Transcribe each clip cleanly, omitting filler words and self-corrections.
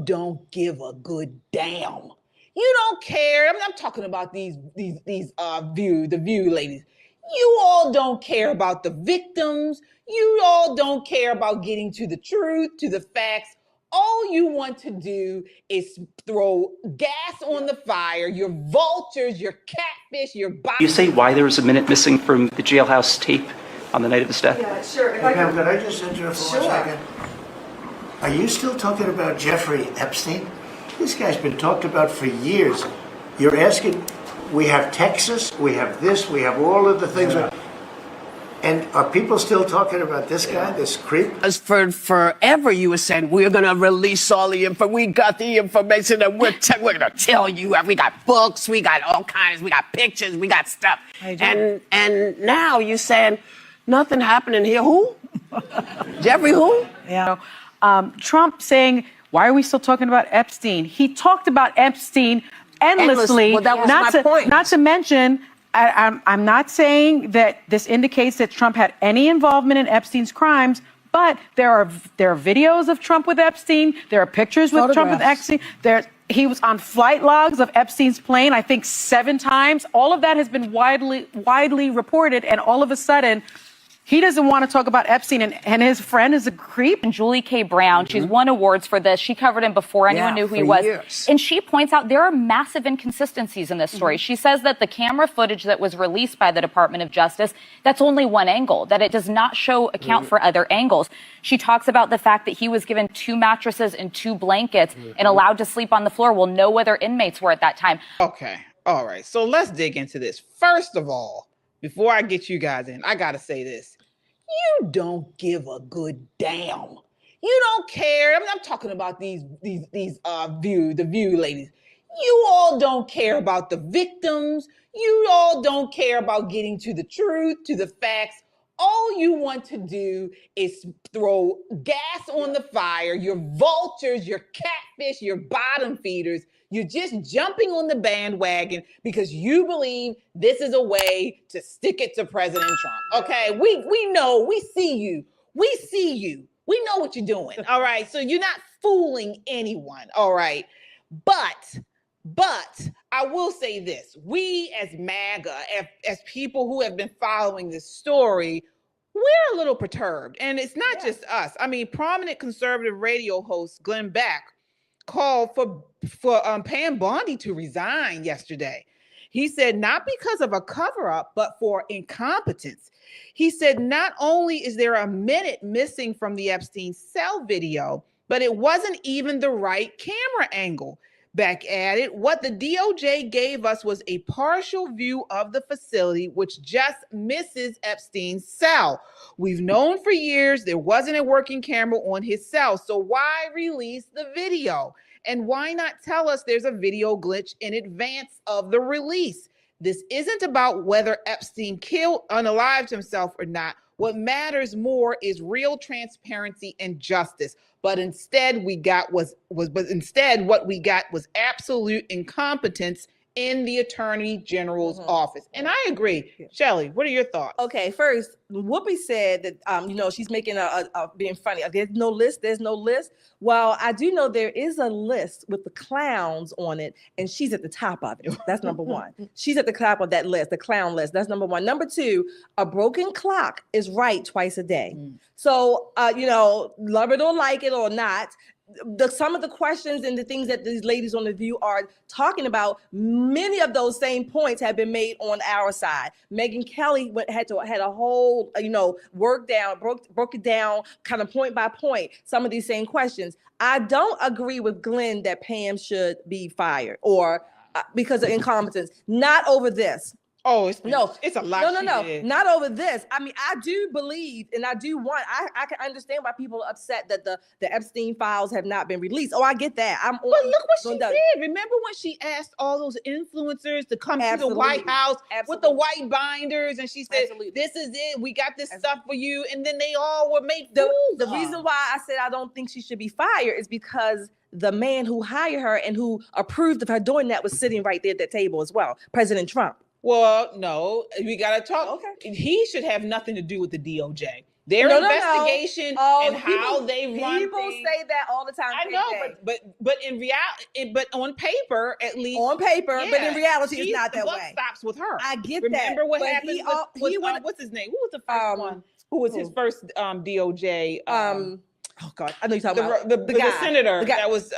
don't give a good damn. You don't care. I'm talking about the View ladies. You all don't care about the victims. You all don't care about getting to the truth, to the facts. All you want to do is throw gas on the fire. Your vultures, your catfish, your body. You say why there was a minute missing from the jailhouse tape on the night of his death? Yeah, sure. Hey, Pam, could I just interrupt for 1 second? Are you still talking about Jeffrey Epstein? This guy's been talked about for years. You're asking, we have Texas, we have this, we have all of the things. Yeah. And are people still talking about this guy, this creep? As for forever, you were saying, we're going to release all the info. We got the information and we're going to tell you. We got books, we got all kinds, we got pictures, we got stuff. And now you're saying, nothing happening here. Who? Jeffrey who? Yeah. Trump saying, why are we still talking about Epstein? He talked about Epstein endlessly. Well, that was my point. Not to mention, I'm not saying that this indicates that Trump had any involvement in Epstein's crimes, but there are videos of Trump with Epstein. There are pictures with Trump with Epstein. He was on flight logs of Epstein's plane, I think 7 times. All of that has been widely reported, and all of a sudden, he doesn't want to talk about Epstein, and his friend is a creep. And Julie K. Brown, she's won awards for this. She covered him before anyone knew who he was. Years. And she points out there are massive inconsistencies in this story. She says that the camera footage that was released by the Department of Justice, that's only one angle, that it does not account for other angles. She talks about the fact that he was given 2 mattresses and 2 blankets and allowed to sleep on the floor while no other inmates were at that time. Okay. All right. So let's dig into this. First of all, before I get you guys in, I got to say this. You don't give a good damn. You don't care. I'm talking about the View ladies. You all don't care about the victims. You all don't care about getting to the truth, to the facts. All you want to do is throw gas on the fire. Your vultures, your catfish, your bottom feeders. You're just jumping on the bandwagon because you believe this is a way to stick it to President Trump. Okay, we know, we see you. We see you. We know what you're doing. All right, so you're not fooling anyone. All right, but I will say this: we as MAGA, as people who have been following this story, we're a little perturbed, and it's not just us. I mean, prominent conservative radio host Glenn Beck called for Pam Bondi to resign yesterday. He said not because of a cover-up, but for incompetence. He said not only is there a minute missing from the Epstein cell video, but it wasn't even the right camera angle. Beck added, what the DOJ gave us was a partial view of the facility, which just misses Epstein's cell. We've known for years there wasn't a working camera on his cell, so why release the video? And why not tell us there's a video glitch in advance of the release? This isn't about whether Epstein unalived himself or not. What matters more is real transparency and justice. But instead, what we got was absolute incompetence in the Attorney General's office. And I agree. Shelley, what are your thoughts? Okay, first, Whoopi said that, she's making being funny. There's no list. Well, I do know there is a list with the clowns on it, and she's at the top of it. That's number one. She's at the top of that list, the clown list. That's number one. Number two, a broken clock is right twice a day. So, love it or like it or not, some of the questions and the things that these ladies on The View are talking about, many of those same points have been made on our side. Megyn Kelly had a whole, broke it down kind of point by point, some of these same questions. I don't agree with Glenn that Pam should be fired or because of incompetence, not over this. Oh, it's a lot. No, not over this. I mean, I do believe, and I do want. I can understand why people are upset that the Epstein files have not been released. Oh, I get that. But look what she did. Remember when she asked all those influencers to come to the White House with the white binders, and she said, "This is it. We got this stuff for you," and then they all were made fools. The reason why I said I don't think she should be fired is because the man who hired her and who approved of her doing that was sitting right there at that table as well, President Trump. Well, no, we got to talk. Okay. He should have nothing to do with the DOJ. Their No. investigation Oh, and how they run people things. say that all the time. I know, but in reality, but on paper, at least on paper, but in reality, it's not the that buck way. stops with her. I get Remember that. what but happened he went, what's his name? Who was the first one? Who was his first DOJ? Oh God, I know you're talking about the guy, senator the guy. that was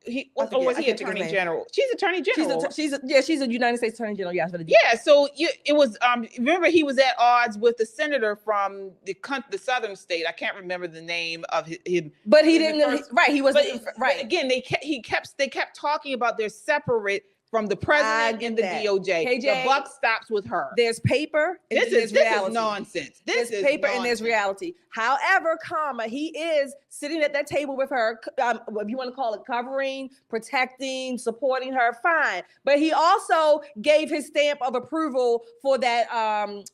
was he attorney general? She's attorney general. She's a United States attorney general. Yes, yeah. So it was remember he was at odds with the senator from the southern state. I can't remember the name of him. But he didn't. Right, he wasn't. Right. But again, they kept talking about they're separate from the president and the DOJ. KJ, the buck stops with her. There's paper and this reality. Is nonsense. There's paper and there's reality. However, he is sitting at that table with her. If you want to call it covering, protecting, supporting her, fine. But he also gave his stamp of approval for that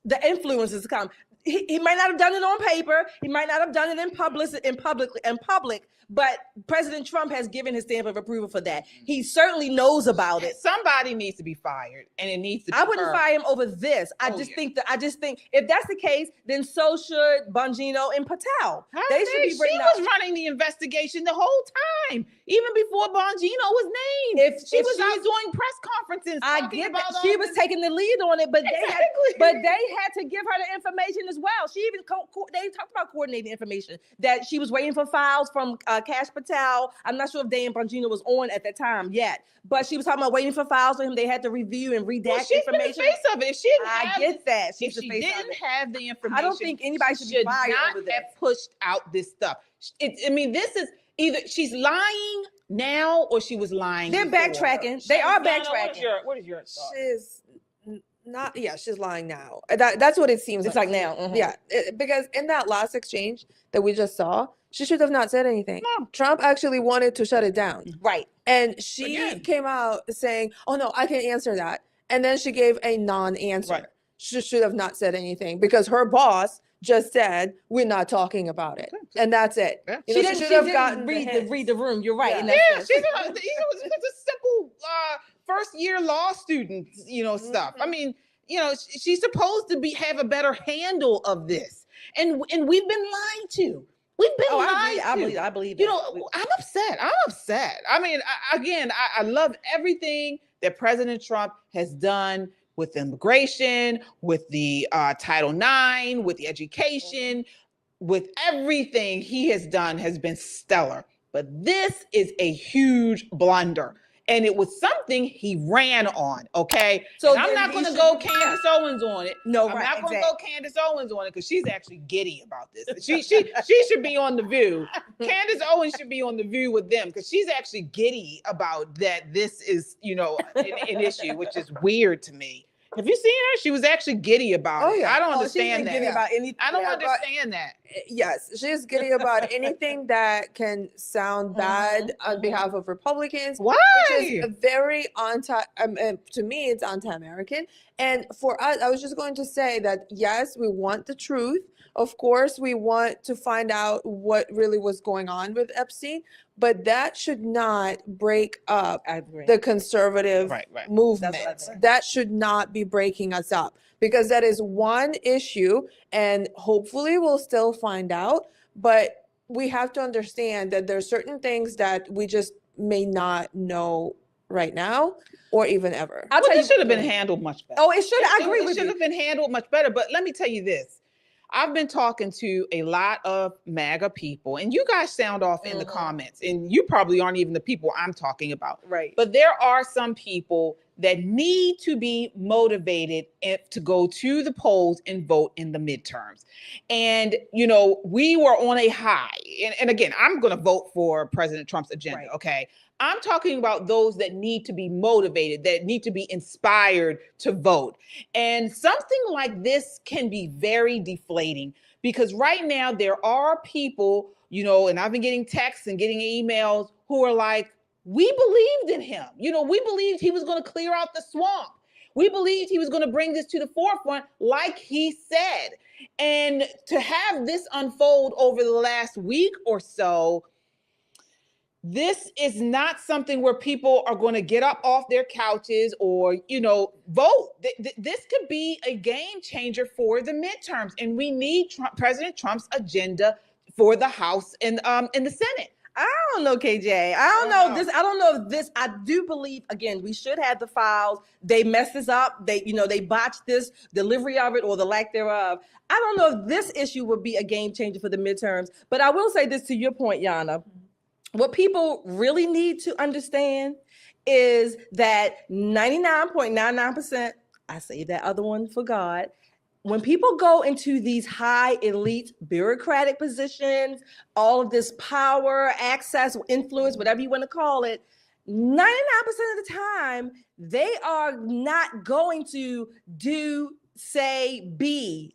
the influencers to come. He might not have done it on paper. He might not have done it in public. But President Trump has given his stamp of approval for that. He certainly knows about it. Somebody needs to be fired, and it needs to be I wouldn't fire him over this. I just think if that's the case, then so should Bongino and Patel. They should be bringing She was running the investigation the whole time, even before Bongino was named. She was out doing press conferences. I get that. She was taking the lead on it, but they had to give her the information as well. She even they talked about coordinating information that she was waiting for files from Cash Patel. I'm not sure if Dan Bongino was on at that time yet, but she was talking about waiting for files for him. They had to review and redact she's information. She's the face of it. If she didn't have the information, I don't think anybody should be fired over this. Have pushed out this stuff. This is either she's lying now or she was lying. They're before. backtracking. They are backtracking. What is your thought? She's not. Yeah, she's lying now. That's what it seems It's like now. Mm-hmm. Yeah, because in that last exchange that we just saw, she should have not said anything. No. Trump actually wanted to shut it down. Right. And she came out saying, "Oh no, I can answer that." And then she gave a non-answer. Right. She should have not said anything because her boss just said, "We're not talking about it," and that's it. Yeah. You know, She didn't read the room. You're right. Yeah. It's a simple first year law student, stuff. I mean, she's supposed to have a better handle of this, and we've been lied to. We've been lied to. I believe. I'm upset. I mean, I love everything that President Trump has done with immigration, with the Title IX, with the education, with everything he has done has been stellar. But this is a huge blunder. And it was something he ran on, okay? So I'm not going to go Candace Owens on it. No, I'm not going to go Candace Owens on it because she's actually giddy about this. She should be on The View. Candace Owens should be on The View with them because she's actually giddy about that. This is, an issue, which is weird to me. Have you seen her? She was actually giddy about it. Yeah. I don't understand that. Giddy about anything. I don't understand that. Yes, she's giddy about anything that can sound bad on behalf of Republicans. Why? Which is very to me, it's anti-American. And for us, I was just going to say that, yes, we want the truth. Of course, we want to find out what really was going on with Epstein, but that should not break up the conservative movement. That should not be breaking us up because that is one issue, and hopefully we'll still find out, but we have to understand that there are certain things that we just may not know right now or even ever. It should have been handled much better. Oh, it should. I agree with you. It should have been handled much better, but let me tell you this. I've been talking to a lot of MAGA people, and you guys sound off in the comments, and you probably aren't even the people I'm talking about. Right. But there are some people that need to be motivated to go to the polls and vote in the midterms. And, we were on a high. And again, I'm going to vote for President Trump's agenda, okay? I'm talking about those that need to be motivated, that need to be inspired to vote. And something like this can be very deflating because right now there are people, and I've been getting texts and getting emails who are like, we believed in him. We believed he was going to clear out the swamp. We believed he was going to bring this to the forefront like he said. And to have this unfold over the last week or so, this is not something where people are going to get up off their couches or, vote. This could be a game changer for the midterms, and we need President Trump's agenda for the House and the Senate. I don't know, KJ. I don't know this. I don't know if this. I do believe, again, we should have the files. They messed this up. They botched this delivery of it or the lack thereof. I don't know if this issue would be a game changer for the midterms. But I will say this to your point, Yana. What people really need to understand is that 99.99%, I say that other one for God, when people go into these high elite bureaucratic positions, all of this power, access, influence, whatever you want to call it, 99% of the time, they are not going to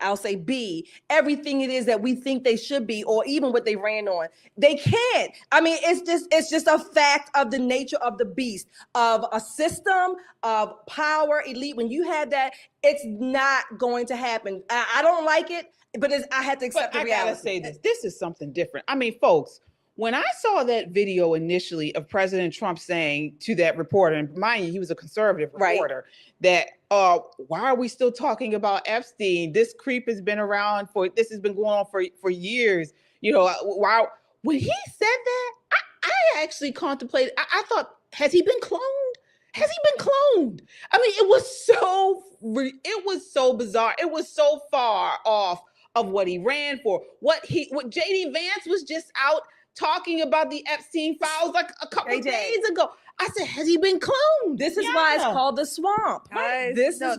I'll say be everything it is that we think they should be, or even what they ran on. They can't. I mean, it's just a fact of the nature of the beast, of a system of power, elite. When you have that, it's not going to happen. I don't like it, but I had to accept the reality. I gotta say this is something different. I mean, folks, when I saw that video initially of President Trump saying to that reporter, and mind you, he was a conservative reporter, that why are we still talking about Epstein? This creep has been around this has been going on for years. Why? When he said that, I actually contemplated. I thought, has he been cloned? Has he been cloned? I mean, it was so bizarre. It was so far off of what he ran for. What JD Vance was just out talking about the Epstein files like a couple of days ago. I said, has he been cloned? This is why it's called the swamp. Guys, this is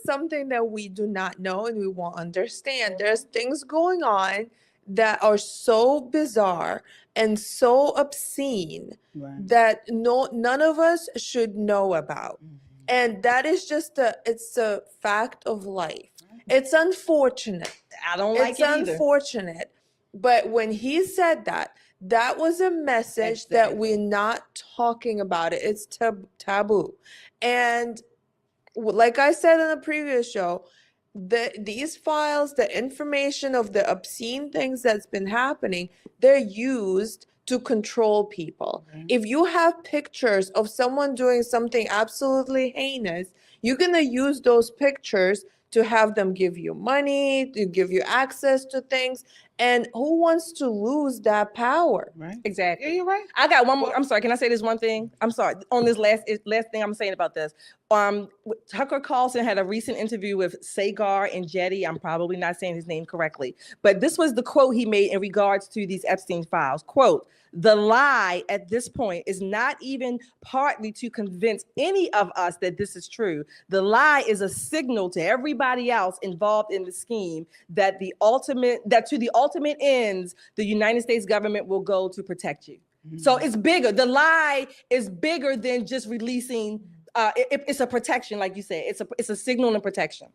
something that we do not know and we won't understand. There's things going on that are so bizarre and so obscene that none of us should know about. And that is it's a fact of life. It's unfortunate. I don't like it either. It's unfortunate. But when he said that was a message that we're not talking about it. It's taboo. And like I said in the previous show, these files, the information of the obscene things that's been happening, they're used to control people. If you have pictures of someone doing something absolutely heinous, you're going to use those pictures to have them give you money, to give you access to things. And who wants to lose that power? Right. Exactly. Yeah, you're right. I got one more. I'm sorry. Can I say this one thing? I'm sorry. On this last thing I'm saying about this. Tucker Carlson had a recent interview with Sagar and Jetty. I'm probably not saying his name correctly, but this was the quote he made in regards to these Epstein files. Quote, "The lie at this point is not even partly to convince any of us that this is true. The lie is a signal to everybody else involved in the scheme that to the ultimate ends, the United States government will go to protect you." So it's bigger. The lie is bigger than just releasing. It's a protection, like you said. It's a signal and protection.